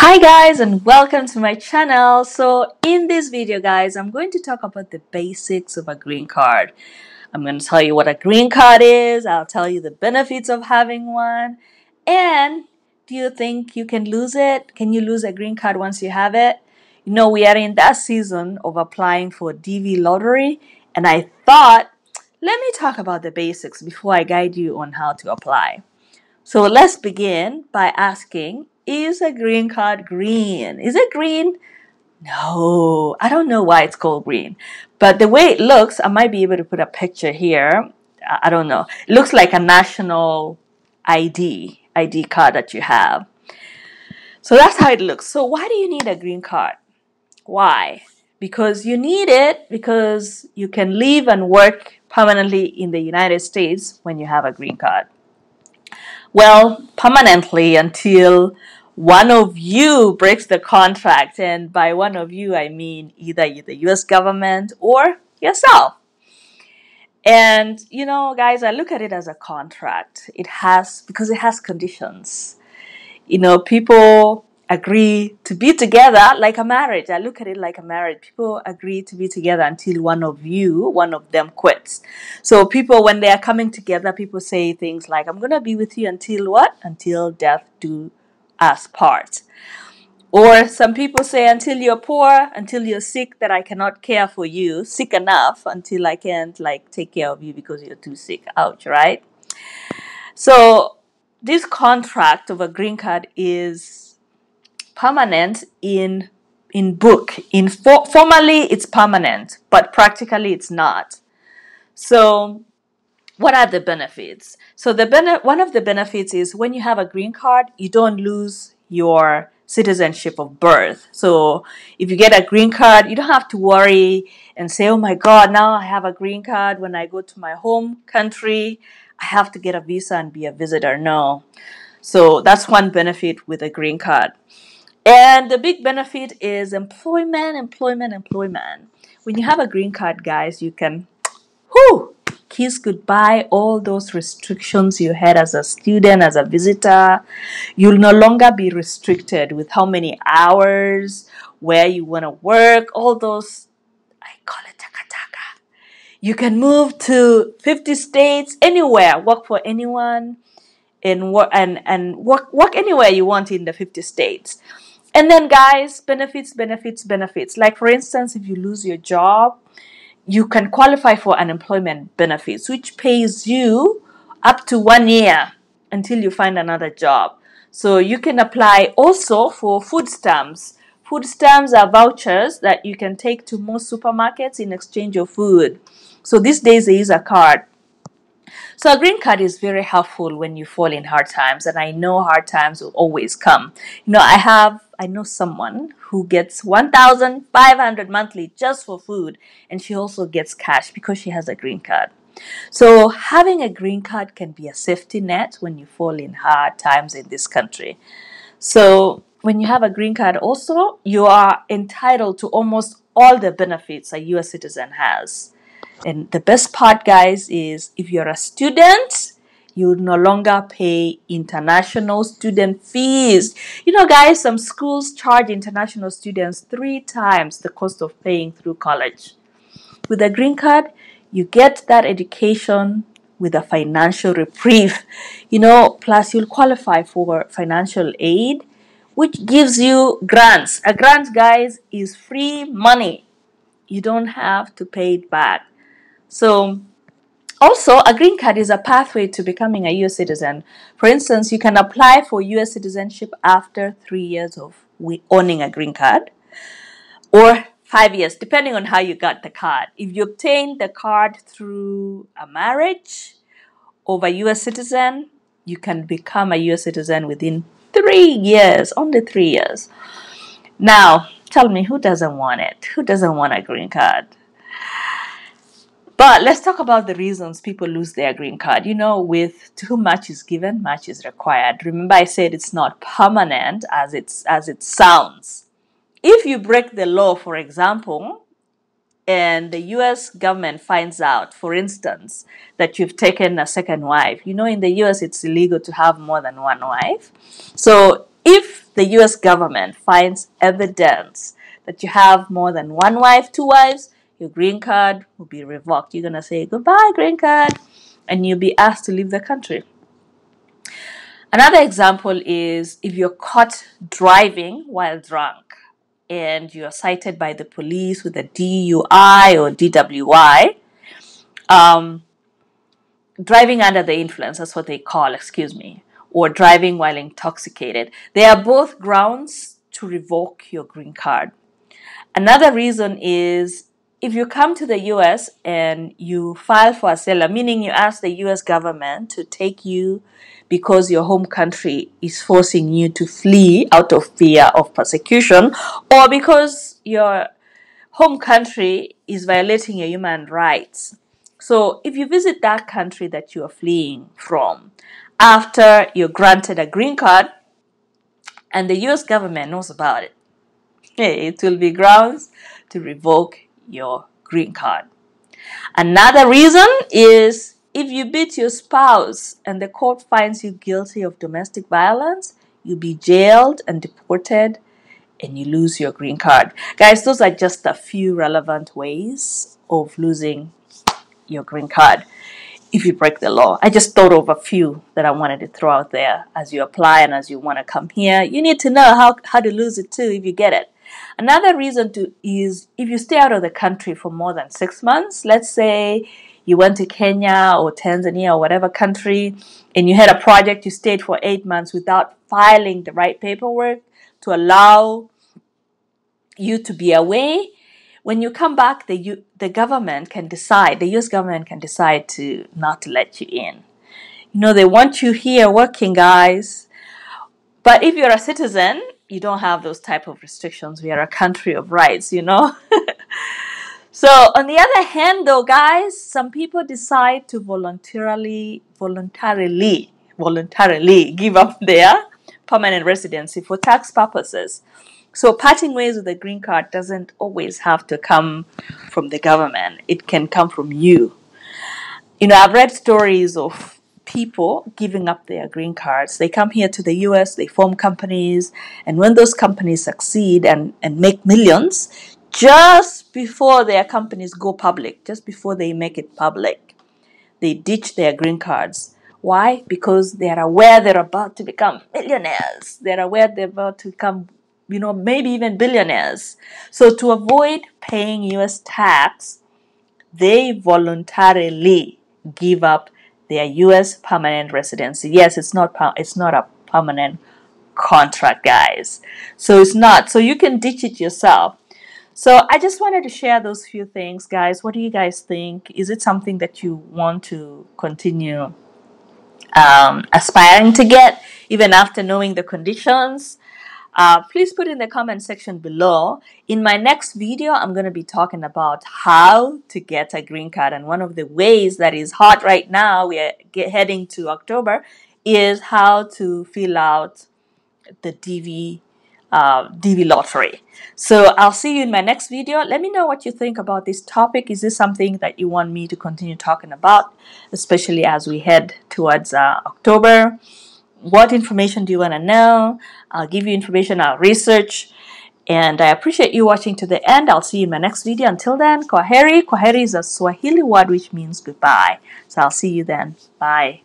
Hi guys, and welcome to my channel. So in this video guys, I'm going to talk about the basics of a green card. I'm going to tell you what a green card is. I'll tell you the benefits of having one. And do you think you can lose it? Can you lose a green card once you have it? You know, we are in that season of applying for DV lottery, and I thought, let me talk about the basics before I guide you on how to apply. So let's begin by asking, is a green card green? Is it green? No, I don't know why it's called green. But the way it looks, I might be able to put a picture here. I don't know. It looks like a national ID card that you have. So that's how it looks. So why do you need a green card? Why? Because you need it because you can live and work permanently in the United States when you have a green card. Well, permanently until one of you breaks the contract. And by one of you, I mean either the US government or yourself. And, you know, guys, I look at it as a contract. Because it has conditions. You know, people agree to be together like a marriage. I look at it like a marriage. People agree to be together until one of them quits. So people, when they are coming together, people say things like, I'm going to be with you until what? Until death do us part. Or some people say, until you're poor, until you're sick, that I cannot care for you, sick enough until I can't take care of you because you're too sick. Ouch, right? So this contract of a green card is permanent in book. Formally, it's permanent, but practically, it's not. So what are the benefits? So one of the benefits is when you have a green card, you don't lose your citizenship of birth. So if you get a green card, you don't have to worry and say, oh my God, now I have a green card. When I go to my home country, I have to get a visa and be a visitor. No. So that's one benefit with a green card. And the big benefit is employment. When you have a green card, guys, you can kiss goodbye all those restrictions you had as a student, as a visitor. You'll no longer be restricted with how many hours, where you want to work, all those, I call it taka taka. You can move to 50 states, anywhere, work for anyone, and work anywhere you want in the 50 states. And then, guys, benefits. Like, for instance, if you lose your job, you can qualify for unemployment benefits, which pays you up to 1 year until you find another job. So you can apply also for food stamps. Food stamps are vouchers that you can take to most supermarkets in exchange of food. So these days they use a card. So a green card is very helpful when you fall in hard times, and I know hard times will always come. You know, I know someone who gets 1,500 monthly just for food, and she also gets cash because she has a green card. So having a green card can be a safety net when you fall in hard times in this country. So when you have a green card also, you are entitled to almost all the benefits a US citizen has. And the best part, guys, is if you're a student, you no longer pay international student fees. You know, guys, some schools charge international students 3 times the cost of paying through college. With a green card, you get that education with a financial reprieve. You know, plus you'll qualify for financial aid, which gives you grants. A grant, guys, is free money. You don't have to pay it back. So also, a green card is a pathway to becoming a US citizen. For instance, you can apply for US citizenship after 3 years of owning a green card, or 5 years, depending on how you got the card. If you obtained the card through a marriage of a US citizen, you can become a US citizen within 3 years, only 3 years. Now, tell me, who doesn't want it? Who doesn't want a green card? But let's talk about the reasons people lose their green card. You know, with to whom much is given, much is required. Remember, I said it's not permanent as it sounds. If you break the law, for example, and the US government finds out, for instance, that you've taken a second wife. You know, in the US, it's illegal to have more than one wife. So if the US government finds evidence that you have more than one wife, two wives, your green card will be revoked. You're going to say, goodbye, green card, and you'll be asked to leave the country. Another example is if you're caught driving while drunk and you're cited by the police with a DUI or DWI, driving under the influence, that's what they call, excuse me, or driving while intoxicated. They are both grounds to revoke your green card. Another reason is if you come to the US and you file for asylum, meaning you ask the US government to take you because your home country is forcing you to flee out of fear of persecution, or because your home country is violating your human rights. So if you visit that country that you are fleeing from after you're granted a green card and the US government knows about it, it will be grounds to revoke your green card. Another reason is if you beat your spouse and the court finds you guilty of domestic violence, you'll be jailed and deported and you lose your green card. Guys, those are just a few relevant ways of losing your green card if you break the law. I just thought of a few that I wanted to throw out there as you apply and as you want to come here. You need to know how to lose it too if you get it. Another reason is if you stay out of the country for more than 6 months. Let's say you went to Kenya or Tanzania or whatever country and you had a project, you stayed for 8 months without filing the right paperwork to allow you to be away. When you come back, the government can decide, the US government can decide to not to let you in. You know, they want you here working, guys. But if you're a citizen, you don't have those type of restrictions. We are a country of rights, you know. So on the other hand, though, guys, some people decide to voluntarily give up their permanent residency for tax purposes. So parting ways with the green card doesn't always have to come from the government. It can come from you. You know, I've read stories of people giving up their green cards. They come here to the US, they form companies, and when those companies succeed and make millions, just before their companies go public, just before they make it public, they ditch their green cards. Why? Because they are aware they're about to become millionaires. They're aware they're about to become, you know, maybe even billionaires. So to avoid paying US tax, they voluntarily give up their US permanent residency. Yes, it's not a permanent contract, guys. So it's not. So you can ditch it yourself. So I just wanted to share those few things, guys. What do you guys think? Is it something that you want to continue aspiring to get even after knowing the conditions? Please put in the comment section below. In my next video, I'm going to be talking about how to get a green card. And one of the ways that is hot right now, we are heading to October, is how to fill out the DV lottery. So I'll see you in my next video. Let me know what you think about this topic. Is this something that you want me to continue talking about, especially as we head towards October? What information do you want to know? I'll give you information, I'll research. And I appreciate you watching to the end. I'll see you in my next video. Until then, kwaheri. Kwaheri is a Swahili word which means goodbye. So I'll see you then. Bye.